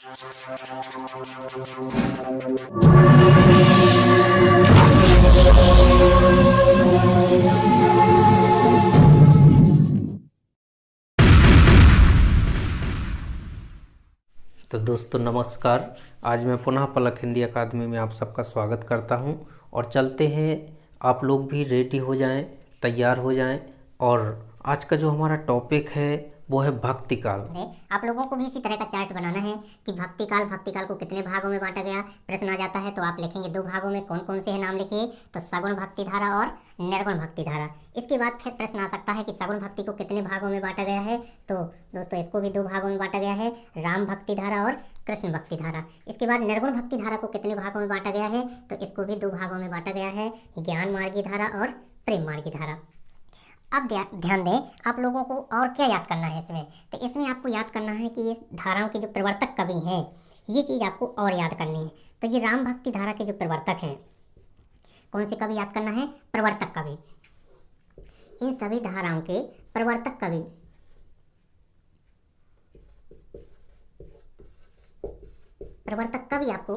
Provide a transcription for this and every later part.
तो दोस्तों नमस्कार। आज मैं पुनः पलक हिंदी अकादमी में आप सबका स्वागत करता हूं और चलते हैं। आप लोग भी रेडी हो जाएं, तैयार हो जाएं। और आज का जो हमारा टॉपिक है वो है भक्ति काल। आप लोगों को भी इसी तरह का चार्ट बनाना है कि भक्ति काल को कितने भागों में बांटा गया। प्रश्न आ जाता है तो आप लिखेंगे 2 भागों में, कौन कौन से हैं नाम लिखिए। तो सगुण भक्ति धारा और निर्गुण भक्ति धारा। इसके बाद फिर प्रश्न आ सकता है कि सगुण भक्ति को कितने भागों में बांटा गया है। तो दोस्तों इसको भी 2 भागों में बांटा गया है, राम भक्ति धारा और कृष्ण भक्ति धारा। इसके बाद निर्गुण भक्ति धारा को कितने भागों में बांटा गया है। तो इसको भी 2 भागों में बांटा गया है, ज्ञान मार्गी धारा और प्रेम मार्गी धारा। अब ध्यान दें, आप लोगों को और क्या याद करना है इसमें। तो इसमें आपको याद करना है कि इस धाराओं के जो प्रवर्तक कवि हैं, ये चीज़ आपको और याद करनी है। तो ये राम भक्ति धारा के जो प्रवर्तक हैं, कौन से कवि याद करना है? प्रवर्तक कवि। इन सभी धाराओं के प्रवर्तक कवि आपको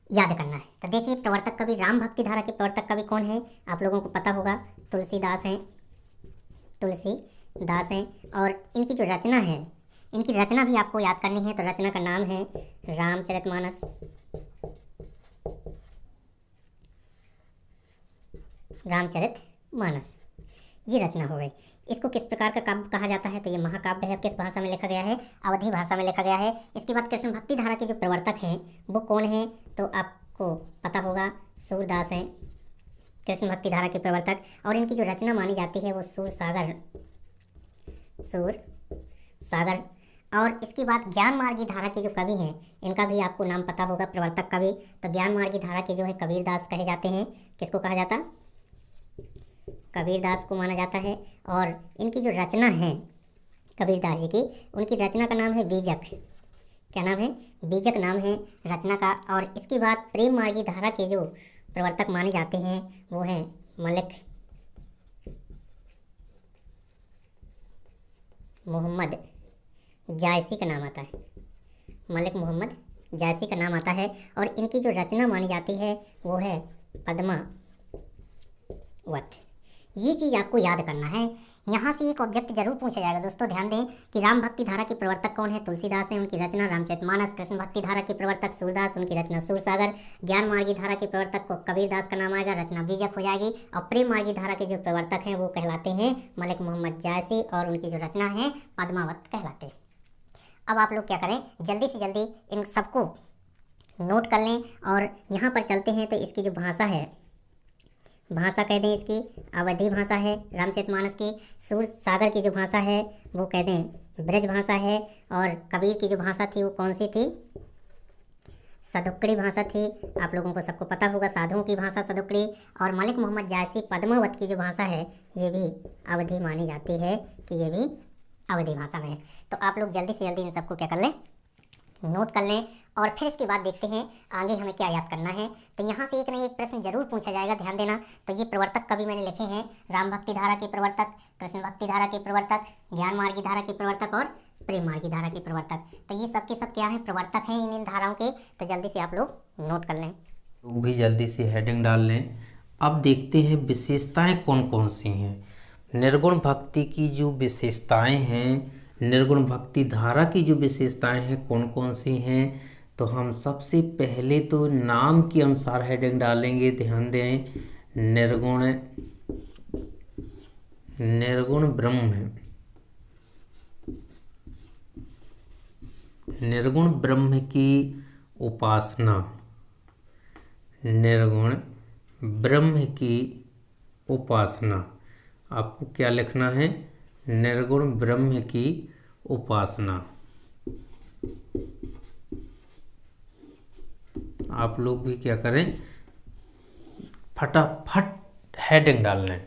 याद करना है। तो देखिए, प्रवर्तक कवि राम भक्ति धारा के प्रवर्तक कवि कौन है? आप लोगों को पता होगा, तुलसीदास हैं। और इनकी जो रचना है, इनकी रचना भी आपको याद करनी है। तो रचना का नाम है रामचरितमानस। ये रचना हो गई। इसको किस प्रकार का काव्य कहा जाता है? तो ये महाकाव्य है। किस भाषा में लिखा गया है? अवधी भाषा में लिखा गया है। इसके बाद कृष्ण भक्ति धारा के जो प्रवर्तक हैं वो कौन है? तो आपको पता होगा, सूरदास हैं कृष्ण भक्ति धारा के प्रवर्तक। और इनकी जो रचना मानी जाती है वो सूर सागर। और इसके बाद ज्ञान मार्गी धारा के जो कवि हैं, इनका भी आपको नाम पता होगा, प्रवर्तक कवि। तो ज्ञान मार्गी धारा के जो है कबीरदास कहे जाते हैं। किसको कहा जाता? कबीरदास को माना जाता है। और इनकी जो रचना है कबीरदास जी की, उनकी रचना का नाम है बीजक। क्या नाम है? बीजक नाम है रचना का। और इसके बाद प्रेम मार्गी धारा के जो प्रवर्तक माने जाते हैं वो हैं मलिक मोहम्मद जायसी का नाम आता है। मलिक मोहम्मद जायसी का नाम आता है। और इनकी जो रचना मानी जाती है वो है पद्मावत। ये चीज़ आपको याद करना है। यहाँ से एक ऑब्जेक्ट जरूर पूछा जाएगा दोस्तों। ध्यान दें कि राम भक्ति धारा के प्रवर्तक कौन है? तुलसीदास है, उनकी रचना रामचरितमानस। कृष्ण भक्ति धारा के प्रवर्तक सूरदास, उनकी रचना सूरसागर। ज्ञान मार्गी धारा के प्रवर्तक को कबीरदास का नाम आएगा, रचना बीजक हो जाएगी। और प्रेम मार्गी धारा के जो प्रवर्तक हैं वो कहलाते हैं मलिक मोहम्मद जायसी, और उनकी जो रचना है पद्मावत कहलाते हैं। अब आप लोग क्या करें, जल्दी से जल्दी इन सबको नोट कर लें। और यहाँ पर चलते हैं तो इसकी जो भाषा है, भाषा कह दें इसकी अवधी भाषा है रामचरितमानस की। सूर सागर की जो भाषा है वो कह दें ब्रज भाषा है। और कबीर की जो भाषा थी वो कौन सी थी? सदुक्कड़ी भाषा थी। आप लोगों को सबको पता होगा, साधुओं की भाषा सदुक्कड़ी। और मलिक मोहम्मद जायसी पद्मावत की जो भाषा है ये भी अवधी मानी जाती है कि ये भी अवधी भाषा में है। तो आप लोग जल्दी से जल्दी इन सबको क्या कर लें, नोट कर लें। और फिर इसके बाद देखते हैं आगे हमें क्या याद करना है। तो यहाँ से एक न एक प्रश्न जरूर पूछा जाएगा, ध्यान देना। तो ये प्रवर्तक कवि मैंने लिखे हैं, राम भक्ति धारा के प्रवर्तक, कृष्ण भक्ति धारा के प्रवर्तक, ज्ञान मार्गी धारा के प्रवर्तक और प्रेम मार्गी धारा के प्रवर्तक। तो ये सब के सब क्या है? प्रवर्तक हैं इन धाराओं के। तो जल्दी से आप लोग नोट कर लें। लोग भी जल्दी से हेडिंग डाल लें। अब देखते हैं विशेषताएं कौन कौन सी हैं। निर्गुण भक्ति की जो विशेषताएं हैं, निर्गुण भक्ति धारा की जो विशेषताएं हैं कौन कौन सी हैं। तो हम सबसे पहले तो नाम के अनुसार हेडिंग डालेंगे। ध्यान दें, निर्गुण ब्रह्म की उपासना। निर्गुण ब्रह्म की उपासना। आपको क्या लिखना है? निर्गुण ब्रह्म की उपासना। आप लोग भी क्या करें, फटाफट हेडिंग डाल लें।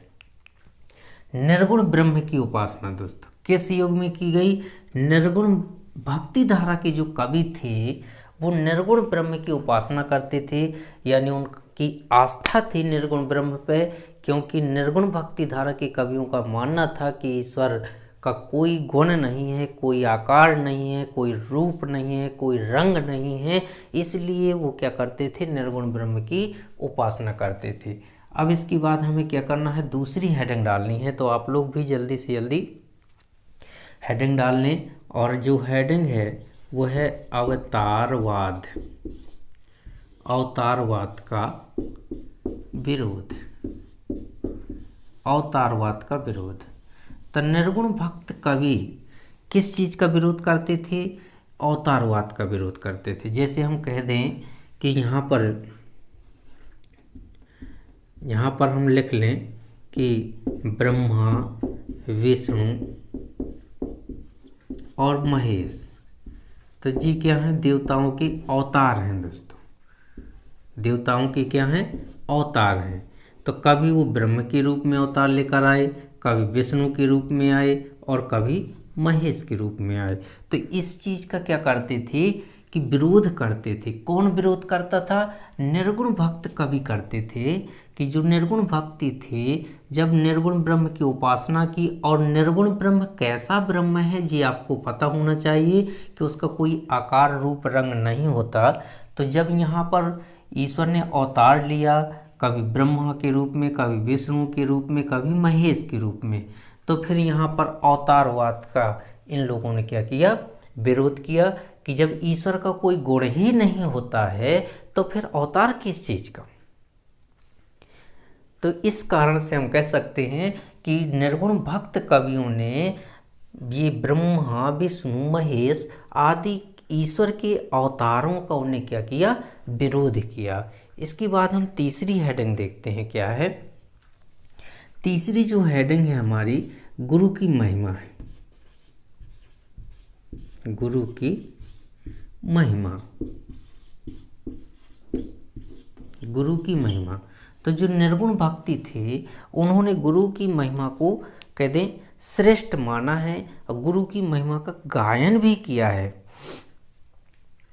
निर्गुण ब्रह्म की उपासना दोस्तों किस युग में की गई? निर्गुण भक्ति धारा के जो कवि थे वो निर्गुण ब्रह्म की उपासना करते थे, यानी उनकी आस्था थी निर्गुण ब्रह्म पे। क्योंकि निर्गुण भक्ति धारा के कवियों का मानना था कि ईश्वर का कोई गुण नहीं है, कोई आकार नहीं है, कोई रूप नहीं है, कोई रंग नहीं है, इसलिए वो क्या करते थे, निर्गुण ब्रह्म की उपासना करते थे। अब इसके बाद हमें क्या करना है, दूसरी हेडिंग डालनी है। तो आप लोग भी जल्दी से जल्दी हेडिंग डाल लें। और जो हेडिंग है वो है अवतारवाद, अवतारवाद का विरोध, अवतारवाद का विरोध। तो निर्गुण भक्त कवि किस चीज का विरोध करते थे, अवतारवाद का विरोध करते थे। जैसे हम कह दें कि यहाँ पर हम लिख लें कि ब्रह्मा, विष्णु और महेश, तो जी क्या हैं, देवताओं के अवतार हैं दोस्तों, देवताओं के क्या हैं, अवतार हैं। तो कभी वो ब्रह्म के रूप में अवतार लेकर आए, कभी विष्णु के रूप में आए और कभी महेश के रूप में आए। तो इस चीज का क्या करते थे कि विरोध करते थे। कौन विरोध करता था, निर्गुण भक्त कवि करते थे। कि जो निर्गुण भक्ति थे, जब निर्गुण ब्रह्म की उपासना की, और निर्गुण ब्रह्म कैसा ब्रह्म है ये आपको पता होना चाहिए कि उसका कोई आकार रूप रंग नहीं होता। तो जब यहाँ पर ईश्वर ने अवतार लिया, कभी ब्रह्मा के रूप में, कभी विष्णु के रूप में, कभी महेश के रूप में, तो फिर यहाँ पर अवतारवाद का इन लोगों ने क्या किया, विरोध किया कि जब ईश्वर का कोई गुण ही नहीं होता है तो फिर अवतार किस चीज का। तो इस कारण से हम कह सकते हैं कि निर्गुण भक्त कवियों ने ये ब्रह्मा, विष्णु, महेश आदि ईश्वर के अवतारों का उन्हें क्या किया, विरोध किया। इसके बाद हम तीसरी हेडिंग देखते हैं क्या है। तीसरी जो हेडिंग है हमारी, गुरु की महिमा है, गुरु की महिमा, गुरु की महिमा। तो जो निर्गुण भक्ति थे उन्होंने गुरु की महिमा को कह दें श्रेष्ठ माना है, और गुरु की महिमा का गायन भी किया है।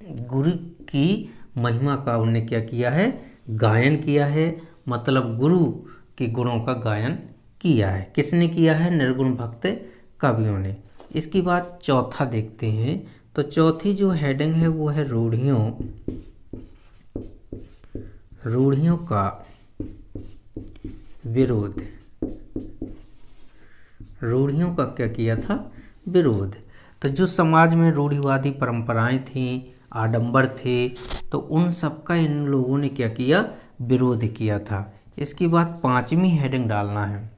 गुरु की महिमा का उन्होंने क्या किया है, गायन किया है, मतलब गुरु के गुणों का गायन किया है। किसने किया है, निर्गुण भक्त कवियों ने। इसके बाद चौथा देखते हैं। तो चौथी जो हेडिंग है वो है रूढ़ियों, रूढ़ियों का विरोध। रूढ़ियों का क्या किया था, विरोध। तो जो समाज में रूढ़िवादी परंपराएं थीं, आडंबर थे, तो उन सब का इन लोगों ने क्या किया, विरोध किया था। इसके बाद पांचवी हेडिंग डालना है।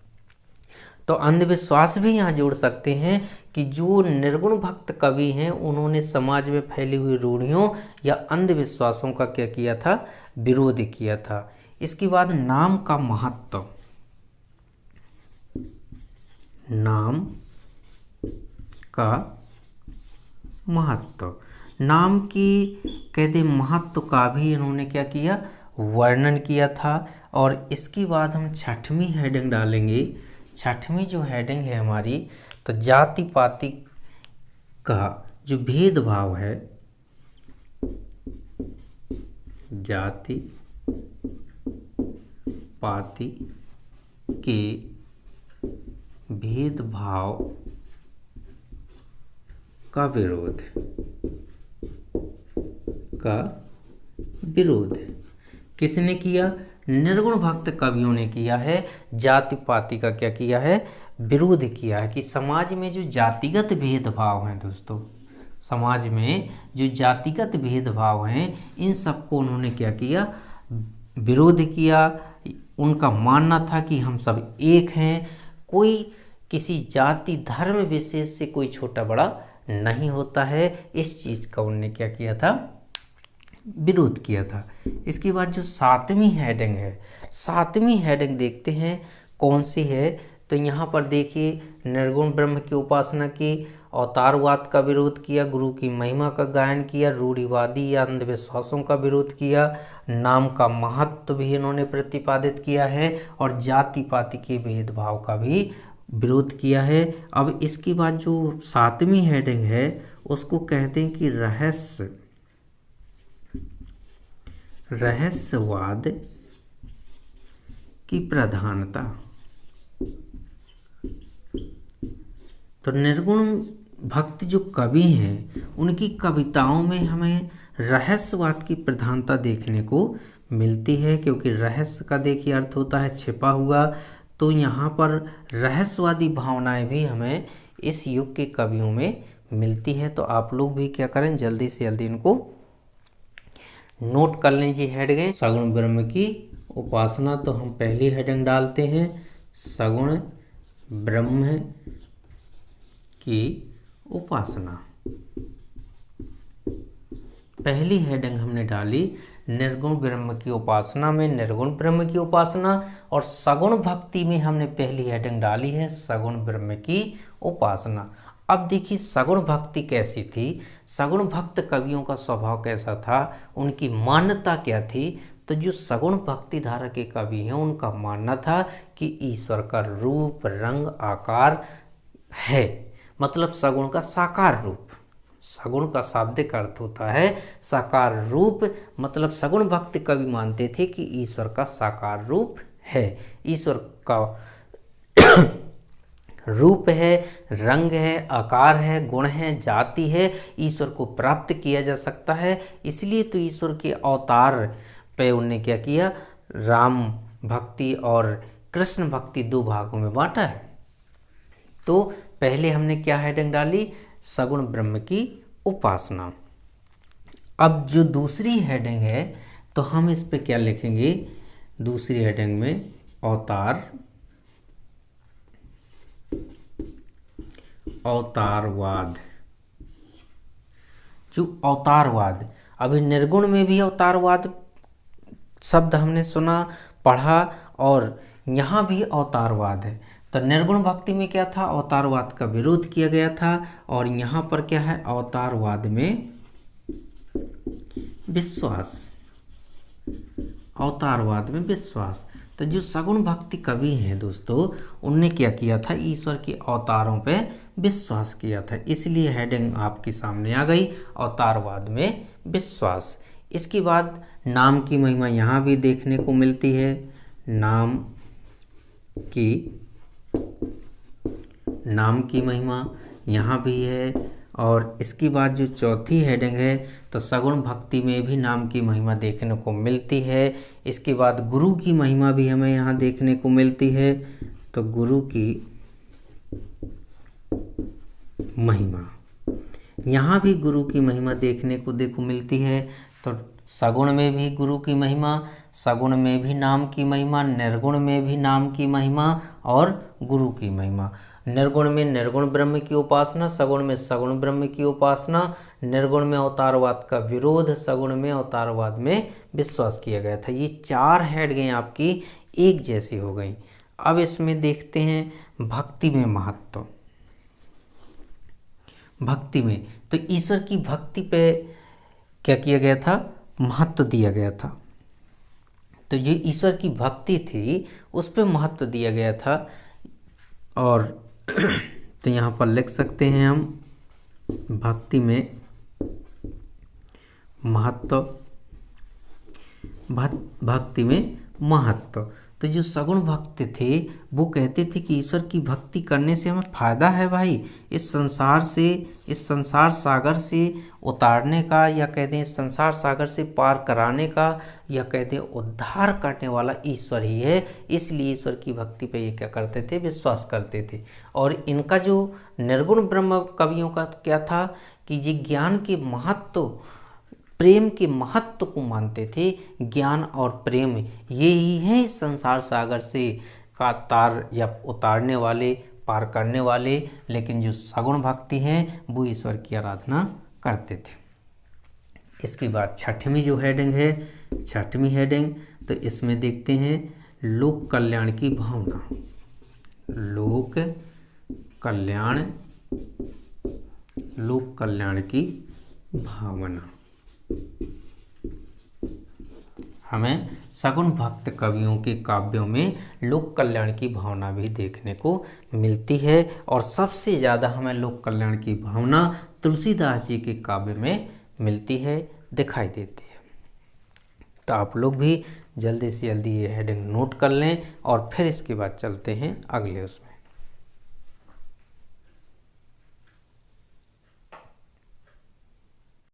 तो अंधविश्वास भी यहाँ जोड़ सकते हैं कि जो निर्गुण भक्त कवि हैं उन्होंने समाज में फैली हुई रूढ़ियों या अंधविश्वासों का क्या किया था, विरोध किया था। इसके बाद नाम का महत्व, नाम का महत्व, नाम की कहते महत्व का भी इन्होंने क्या किया, वर्णन किया था। और इसके बाद हम छठवीं हेडिंग डालेंगे। छठवीं जो हेडिंग है हमारी, तो जाति पाति का जो भेदभाव है, जाति पाति के भेदभाव का विरोध, का विरोध किसने किया, निर्गुण भक्त कवियों ने किया है। जाति पाति का क्या किया है, विरोध किया है। कि समाज में जो जातिगत भेदभाव हैं दोस्तों, समाज में जो जातिगत भेदभाव हैं, इन सबको उन्होंने क्या किया, विरोध किया। उनका मानना था कि हम सब एक हैं, कोई किसी जाति धर्म विशेष से कोई छोटा बड़ा नहीं होता है। इस चीज़ का उन्होंने क्या किया था, विरोध किया था। इसके बाद जो सातवीं हेडिंग है, सातवीं हेडिंग देखते हैं कौन सी है। तो यहाँ पर देखिए, निर्गुण ब्रह्म की उपासना की, अवतारवाद का विरोध किया, गुरु की महिमा का गायन किया, रूढ़िवादी या अंधविश्वासों का विरोध किया, नाम का महत्व भी इन्होंने प्रतिपादित किया है, और जाति पाति के भेदभाव का भी विरोध किया है। अब इसके बाद जो सातवीं हेडिंग है उसको कहते हैं कि रहस्यवाद की प्रधानता। तो निर्गुण भक्त जो कवि हैं उनकी कविताओं में हमें रहस्यवाद की प्रधानता देखने को मिलती है, क्योंकि रहस्य का देखिए अर्थ होता है छिपा हुआ। तो यहाँ पर रहस्यवादी भावनाएं भी हमें इस युग के कवियों में मिलती है। तो आप लोग भी क्या करें, जल्दी से जल्दी इनको नोट कर लीजिए। हेडिंग सगुण ब्रह्म की उपासना। तो हम पहली हेडिंग डालते हैं सगुण ब्रह्म की उपासना। पहली हेडिंग हमने डाली निर्गुण ब्रह्म की उपासना में निर्गुण ब्रह्म की उपासना, और सगुण भक्ति में हमने पहली हेडिंग डाली है सगुण ब्रह्म की उपासना। अब देखिए सगुण भक्ति कैसी थी, सगुण भक्त कवियों का स्वभाव कैसा था, उनकी मान्यता क्या थी। तो जो सगुण भक्ति धारा के कवि हैं उनका मानना था कि ईश्वर का रूप रंग आकार है, मतलब सगुण का साकार रूप। सगुण का शाब्दिक अर्थ होता है साकार रूप, मतलब सगुण भक्त कवि मानते थे कि ईश्वर का साकार रूप है, ईश्वर का रूप है, रंग है, आकार है, गुण है, जाति है, ईश्वर को प्राप्त किया जा सकता है। इसलिए तो ईश्वर के अवतार पे उन्होंने क्या किया, राम भक्ति और कृष्ण भक्ति दो भागों में बांटा है। तो पहले हमने क्या हेडिंग डाली, सगुण ब्रह्म की उपासना। अब जो दूसरी हेडिंग है तो हम इस पे क्या लिखेंगे, दूसरी हेडिंग में अवतारवाद। जो अवतारवाद, अभी निर्गुण में भी अवतारवाद शब्द हमने सुना पढ़ा, और यहाँ भी अवतारवाद है। तो निर्गुण भक्ति में क्या था, अवतारवाद का विरोध किया गया था, और यहाँ पर क्या है, अवतारवाद में विश्वास, अवतारवाद में विश्वास। तो जो सगुण भक्ति कवि हैं दोस्तों, उनने क्या किया था, ईश्वर के अवतारों पे विश्वास किया था। इसलिए हेडिंग आपके सामने आ गई, अवतारवाद में विश्वास। इसके बाद नाम की महिमा यहाँ भी देखने को मिलती है, नाम की महिमा यहाँ भी है। और इसके बाद जो चौथी हेडिंग है तो सगुण भक्ति में भी नाम की महिमा देखने को मिलती है। इसके बाद गुरु की महिमा भी हमें यहाँ देखने को मिलती है। तो गुरु की महिमा, यहाँ भी गुरु की महिमा देखने को मिलती है। तो सगुण में भी गुरु की महिमा, सगुण में भी नाम की महिमा, निर्गुण में भी नाम की महिमा और गुरु की महिमा। निर्गुण में निर्गुण ब्रह्म की उपासना, सगुण में सगुण ब्रह्म की उपासना, निर्गुण में अवतारवाद का विरोध, सगुण में अवतारवाद में विश्वास किया गया था। ये चार हेडिंगें आपकी एक जैसी हो गई। अब इसमें देखते हैं भक्ति में महत्व। भक्ति में तो ईश्वर की भक्ति पे क्या किया गया था, महत्व दिया गया था। तो जो ईश्वर की भक्ति थी उस पे महत्व दिया गया था। और तो यहाँ पर लिख सकते हैं हम भक्ति में महत्व, भक्ति में महत्व। तो जो सगुण भक्त थे वो कहते थे कि ईश्वर की भक्ति करने से हमें फ़ायदा है भाई, इस संसार से, इस संसार सागर से उतारने का, या कहते हैं इस संसार सागर से पार कराने का, या कहते हैं उद्धार करने वाला ईश्वर ही है। इसलिए ईश्वर की भक्ति पे ये क्या करते थे, विश्वास करते थे। और इनका जो निर्गुण ब्रह्म कवियों का क्या था कि ये ज्ञान के महत्व, प्रेम के महत्व को मानते थे। ज्ञान और प्रेम ये ही है इस संसार सागर से का तार या उतारने वाले, पार करने वाले। लेकिन जो सगुण भक्ति हैं वो ईश्वर की आराधना करते थे। इसके बाद छठवीं जो हेडिंग है, छठवीं हेडिंग, तो इसमें देखते हैं लोक कल्याण की भावना। लोक कल्याण, लोक कल्याण की भावना। हमें सगुण भक्त कवियों के काव्यों में लोक कल्याण की भावना भी देखने को मिलती है। और सबसे ज़्यादा हमें लोक कल्याण की भावना तुलसीदास जी के काव्य में मिलती है, दिखाई देती है। तो आप लोग भी जल्दी से जल्दी ये हेडिंग नोट कर लें और फिर इसके बाद चलते हैं अगले उसमें।